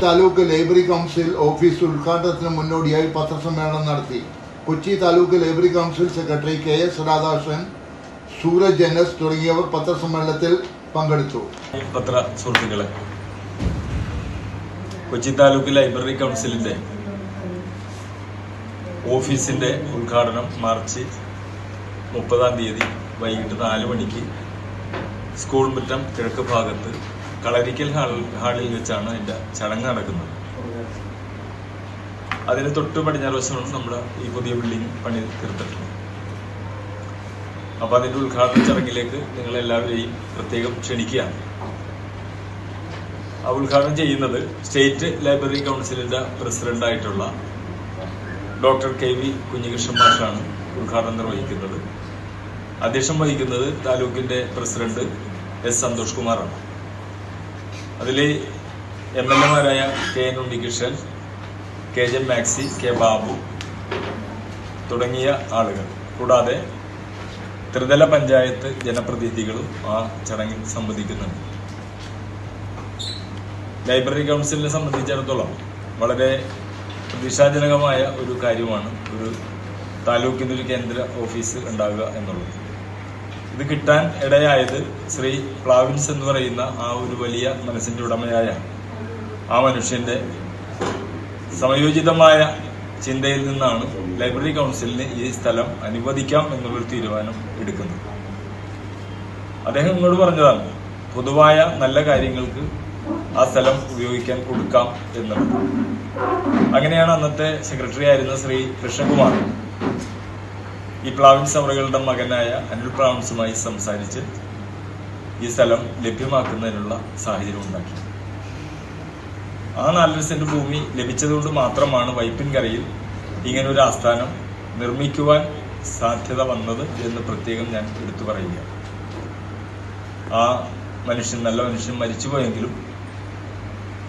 Taluk library council office ഉദ്ഘാടനത്തിന് മുന്നോടിയായി പത്രസമ്മേളനം നടത്തി. Kochi taluk library council secretary KS Radhakrishnan, Sooraj NS തുടങ്ങിയവർ പത്രസമ്മേളനത്തിൽ പങ്കെടുത്തു. പത്ര സുഹൃത്തുക്കളെ, കൊച്ചി താലൂക്ക് ലൈബ്രറി കൗൺസിലിന്റെ ഓഫീസിന്റെ ഉദ്ഘാടനം മാർച്ച് 30 വൈകിട്ട് 4 മണിക്ക് സ്കൂൾ മുറ്റം കിഴക്ക് ഭാഗത്ത് കളരിക്കൽ ഹാളിൽ വെച്ചാണ് അതിന്റെ ചടങ്ങ് നടക്കുന്നത്. അതിന് തൊട്ട് പടിഞ്ഞാറ് വശമാണ് നമ്മുടെ ഈ പുതിയ ബിൽഡിംഗ് പണി തീർത്തിട്ടുള്ളത്. അപ്പൊ അതിന്റെ ഉദ്ഘാടന ചടങ്ങിലേക്ക് നിങ്ങളെല്ലാവരെയും പ്രത്യേകം ക്ഷണിക്കുകയാണ്. ആ ഉദ്ഘാടനം ചെയ്യുന്നത് സ്റ്റേറ്റ് ലൈബ്രറി കൗൺസിലിന്റെ പ്രസിഡന്റായിട്ടുള്ള ഡോക്ടർ KV കുഞ്ഞികൃഷ്ണൻ മാഷാണ് ഉദ്ഘാടനം നിർവഹിക്കുന്നത്. അധ്യക്ഷം വഹിക്കുന്നത് താലൂക്കിന്റെ പ്രസിഡന്റ് S സന്തോഷ് കുമാറാണ്. അതിലെ MLA-മാരായ KN Unnikrishnan, KJ maxi, K Babu തുടങ്ങിയ ആളുകൾ, കൂടാതെ ത്രിതല പഞ്ചായത്ത് ജനപ്രതിനിധികളും ആ ചടങ്ങിൽ സംബന്ധിക്കുന്നുണ്ട്. ലൈബ്രറി കൗൺസിലിനെ സംബന്ധിച്ചിടത്തോളം വളരെ പ്രതീക്ഷാജനകമായ ഒരു കാര്യമാണ് ഒരു താലൂക്കിനൊരു കേന്ദ്ര ഓഫീസ് ഉണ്ടാവുക എന്നുള്ളത്. ഇത് കിട്ടാൻ ഇടയായത് ശ്രീ പ്ലാവിൻസ് എന്ന് പറയുന്ന ആ ഒരു വലിയ മനസ്സിന്റെ ഉടമയായ ആ മനുഷ്യന്റെ സമയോചിതമായ ചിന്തയിൽ നിന്നാണ് ലൈബ്രറി കൗൺസിലിന് ഈ സ്ഥലം അനുവദിക്കാം എന്നുള്ളൊരു തീരുമാനം എടുക്കുന്നത്. അദ്ദേഹം ഇങ്ങോട്ട് പറഞ്ഞതാണ് പൊതുവായ നല്ല കാര്യങ്ങൾക്ക് ആ സ്ഥലം ഉപയോഗിക്കാൻ കൊടുക്കാം എന്നുള്ളത്. അങ്ങനെയാണ് അന്നത്തെ സെക്രട്ടറി ആയിരുന്ന ശ്രീ കൃഷ്ണകുമാർ ഈ പ്ലാവിൻസ് അവറുകളുടെ മകനായ അനിൽ പ്ലാവിൻസുമായി സംസാരിച്ച് ഈ സ്ഥലം ലഭ്യമാക്കുന്നതിനുള്ള സാഹചര്യം ഉണ്ടാക്കി. ആ 4 സെന്റ് ഭൂമി ലഭിച്ചതുകൊണ്ട് മാത്രമാണ് വൈപ്പിൻകരയിൽ ഇങ്ങനൊരു ആസ്ഥാനം നിർമ്മിക്കുവാൻ സാധ്യത വന്നത് എന്ന് പ്രത്യേകം ഞാൻ എടുത്തു പറയുക. ആ മനുഷ്യൻ, നല്ല മനുഷ്യൻ, മരിച്ചുപോയെങ്കിലും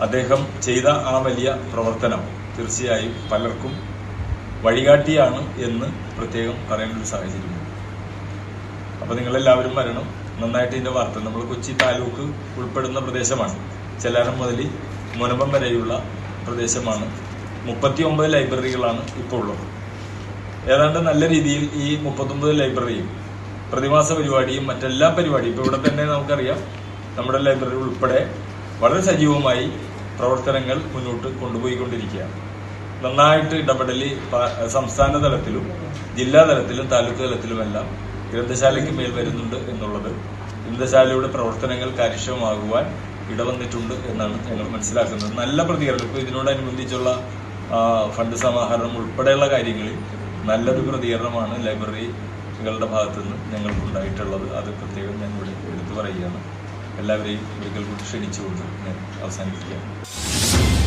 അദ്ദേഹം ചെയ്ത ആ വലിയ പ്രവർത്തനം തീർച്ചയായും പലർക്കും വഴികാട്ടിയാണ് എന്ന് പ്രത്യേകം പറയേണ്ട ഒരു സാഹചര്യമുണ്ട്. അപ്പൊ നിങ്ങളെല്ലാവരും വരണം. നന്നായിട്ട് ഇതിന്റെ വാർത്ത, നമ്മൾ കൊച്ചി താലൂക്ക് ഉൾപ്പെടുന്ന പ്രദേശമാണ്. ചെല്ലാനം മുതൽ മുനമ്പം വരെയുള്ള പ്രദേശമാണ്. 39 ലൈബ്രറികളാണ് ഇപ്പോൾ ഉള്ളത്. ഏതാണ്ട് നല്ല രീതിയിൽ ഈ 39 ലൈബ്രറിയും പ്രതിമാസ പരിപാടിയും മറ്റെല്ലാ പരിപാടിയും ഇപ്പൊ ഇവിടെ തന്നെ നമുക്കറിയാം, നമ്മുടെ ലൈബ്രറി ഉൾപ്പെടെ വളരെ സജീവമായി പ്രവർത്തനങ്ങൾ മുന്നോട്ട് കൊണ്ടുപോയിക്കൊണ്ടിരിക്കുകയാണ്. നന്നായിട്ട് ഇടപെടൽ സംസ്ഥാന തലത്തിലും ജില്ലാ തലത്തിലും താലൂക്ക് തലത്തിലുമെല്ലാം ഗ്രന്ഥശാലയ്ക്ക് മേൽ വരുന്നുണ്ട് എന്നുള്ളത് ഗ്രന്ഥശാലയുടെ പ്രവർത്തനങ്ങൾ കാര്യക്ഷമമാകുവാൻ ഇടവന്നിട്ടുണ്ട് എന്നാണ് ഞങ്ങൾ മനസ്സിലാക്കുന്നത്. നല്ല പ്രതികരണം, ഇപ്പോൾ ഇതിനോടനുബന്ധിച്ചുള്ള ഫണ്ട് സമാഹരണം ഉൾപ്പെടെയുള്ള കാര്യങ്ങളിൽ നല്ലൊരു പ്രതികരണമാണ് ലൈബ്രറികളുടെ ഭാഗത്തുനിന്ന് ഞങ്ങൾക്കുണ്ടായിട്ടുള്ളത്. അത് പ്രത്യേകം ഞാൻ ഇവിടെ എടുത്തു പറയുകയാണ്. എല്ലാവരെയും ഒരിക്കൽ കൂടി ക്ഷണിച്ചുകൊണ്ട് ഞാൻ അവസാനിപ്പിക്കുകയാണ്.